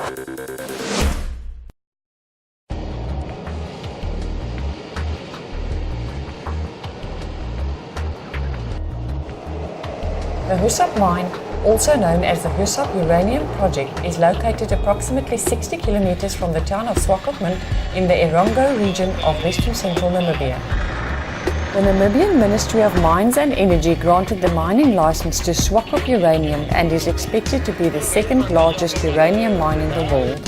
The Husub mine, also known as the Husub Uranium Project, is located approximately 60 kilometers from the town of Swakopmund in the Erongo region of western central Namibia. The Namibian Ministry of Mines and Energy granted the mining license to Swakop Uranium and is expected to be the second largest uranium mine in the world.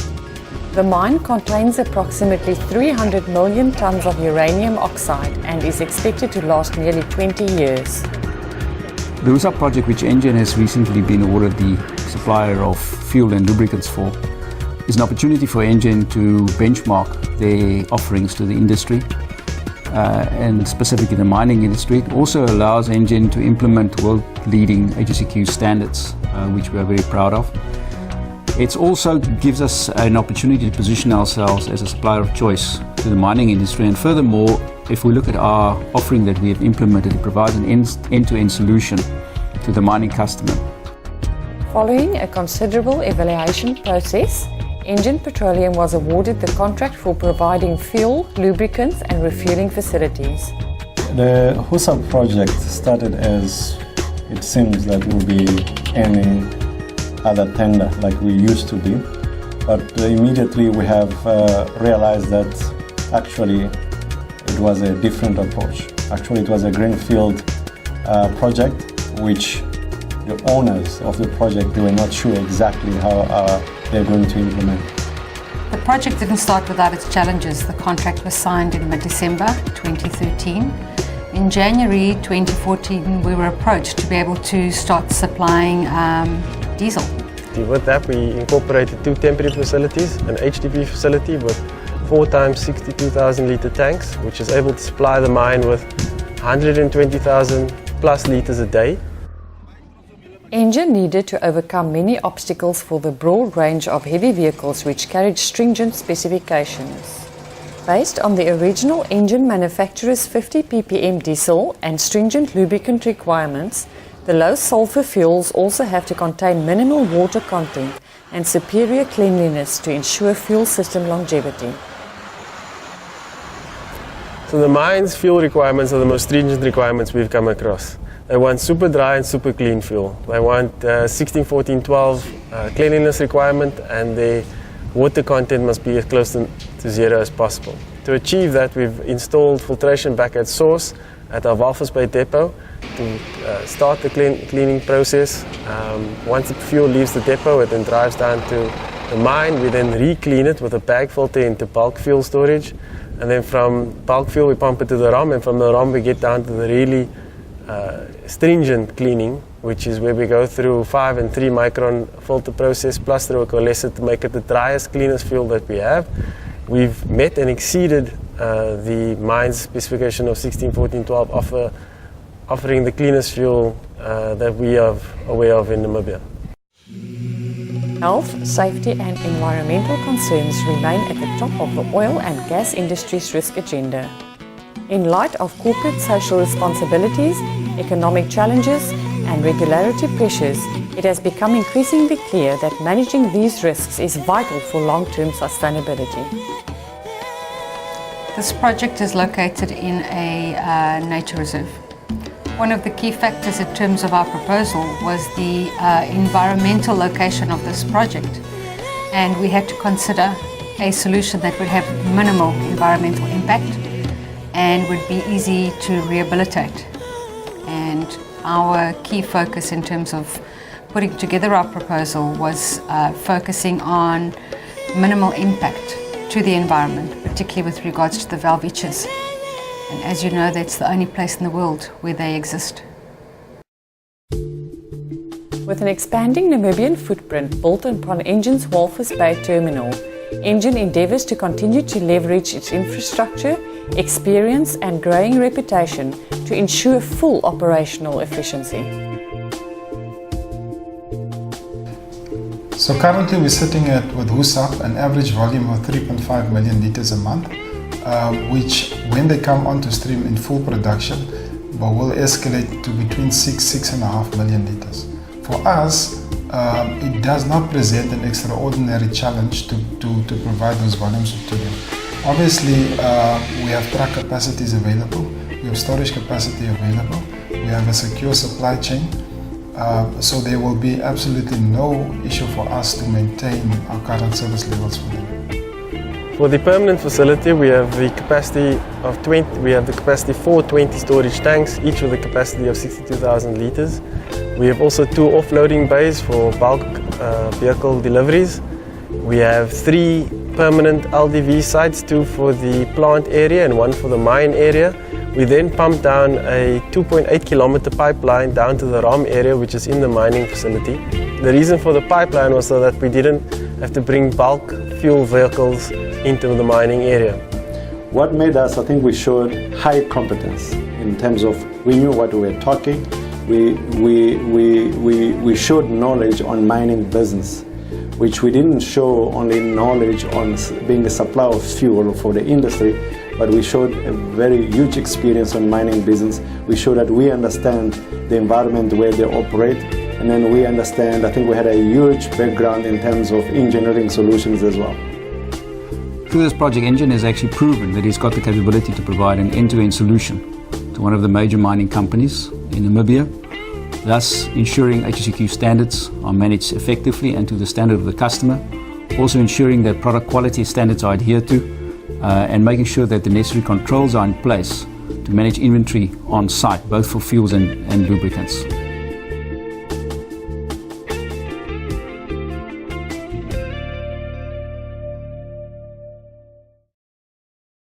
The mine contains approximately 300 million tons of uranium oxide and is expected to last nearly 20 years. The Husub project, which Engen has recently been awarded the supplier of fuel and lubricants for, is an opportunity for Engen to benchmark their offerings to the industry, and specifically the mining industry. It also allows Engen to implement world-leading HSEQ standards, which we are very proud of. It also gives us an opportunity to position ourselves as a supplier of choice to the mining industry, and furthermore, if we look at our offering that we have implemented, it provides an end-to-end solution to the mining customer. Following a considerable evaluation process, Engen Petroleum was awarded the contract for providing fuel, lubricants and refueling facilities. The Husub project started as it seems that will be any other tender like we used to be, but immediately we have realized that actually it was a different approach. Actually, it was a greenfield project which the owners of the project, they were not sure exactly how they're going to implement. The project didn't start without its challenges. The contract was signed in mid-December 2013. In January 2014, we were approached to be able to start supplying diesel. With that, we incorporated 2 temporary facilities, an HDP facility with 4 times 62,000 litre tanks, which is able to supply the mine with 120,000 plus litres a day. Engen needed to overcome many obstacles for the broad range of heavy vehicles which carried stringent specifications. Based on the original Engen manufacturer's 50 ppm diesel and stringent lubricant requirements, the low sulfur fuels also have to contain minimal water content and superior cleanliness to ensure fuel system longevity. So the mine's fuel requirements are the most stringent requirements we've come across. They want super dry and super clean fuel. They want 16, 14, 12 cleanliness requirement, and the water content must be as close to zero as possible. To achieve that, we've installed filtration back at source at our Walvis Bay depot to start the cleaning process. Once the fuel leaves the depot, it then drives down to the mine. We then re-clean it with a bag filter into bulk fuel storage. And then from bulk fuel, we pump it to the ROM, and from the ROM, we get down to the really stringent cleaning, which is where we go through 5 and 3 micron filter process plus through a coalescer to make it the driest, cleanest fuel that we have. We've met and exceeded the mine's specification of 16, 14, 12, offering the cleanest fuel that we are aware of in Namibia. Health, safety and environmental concerns remain at the top of the oil and gas industry's risk agenda. In light of corporate social responsibilities, economic challenges and regulatory pressures, it has become increasingly clear that managing these risks is vital for long-term sustainability. This project is located in a nature reserve. One of the key factors in terms of our proposal was the environmental location of this project, and we had to consider a solution that would have minimal environmental impact and would be easy to rehabilitate. And our key focus in terms of putting together our proposal was focusing on minimal impact to the environment, particularly with regards to the Welwitschers. And as you know, that's the only place in the world where they exist. With an expanding Namibian footprint built upon Engen's Walvis Bay terminal, Engen endeavours to continue to leverage its infrastructure, experience and growing reputation to ensure full operational efficiency. So currently we're sitting at, with Husub, an average volume of 3.5 million litres a month, which when they come onto stream in full production, will escalate to between 6.5 million litres. For us, it does not present an extraordinary challenge to provide those volumes to them. Obviously, we have truck capacities available, we have storage capacity available, we have a secure supply chain, so there will be absolutely no issue for us to maintain our current service levels for them. For the permanent facility, we have the capacity of 20. We have the capacity for 20 storage tanks, each with a capacity of 62,000 liters. We have also 2 offloading bays for bulk vehicle deliveries. We have 3 permanent LDV sites, 2 for the plant area and 1 for the mine area. We then pump down a 2.8 kilometer pipeline down to the ROM area, which is in the mining facility. The reason for the pipeline was so that we didn't have to bring bulk fuel vehicles into the mining area. What made us, I think we showed high competence in terms of we knew what we were talking. We showed knowledge on mining business, which we didn't show only knowledge on being a supplier of fuel for the industry, but we showed a very huge experience on mining business. We showed that we understand the environment where they operate, and then we understand, I think we had a huge background in terms of engineering solutions as well. Through this project, Engen has actually proven that he's got the capability to provide an end-to-end solution to one of the major mining companies in Namibia, thus ensuring HSEQ standards are managed effectively and to the standard of the customer, also ensuring that product quality standards are adhered to, and making sure that the necessary controls are in place to manage inventory on site, both for fuels and lubricants.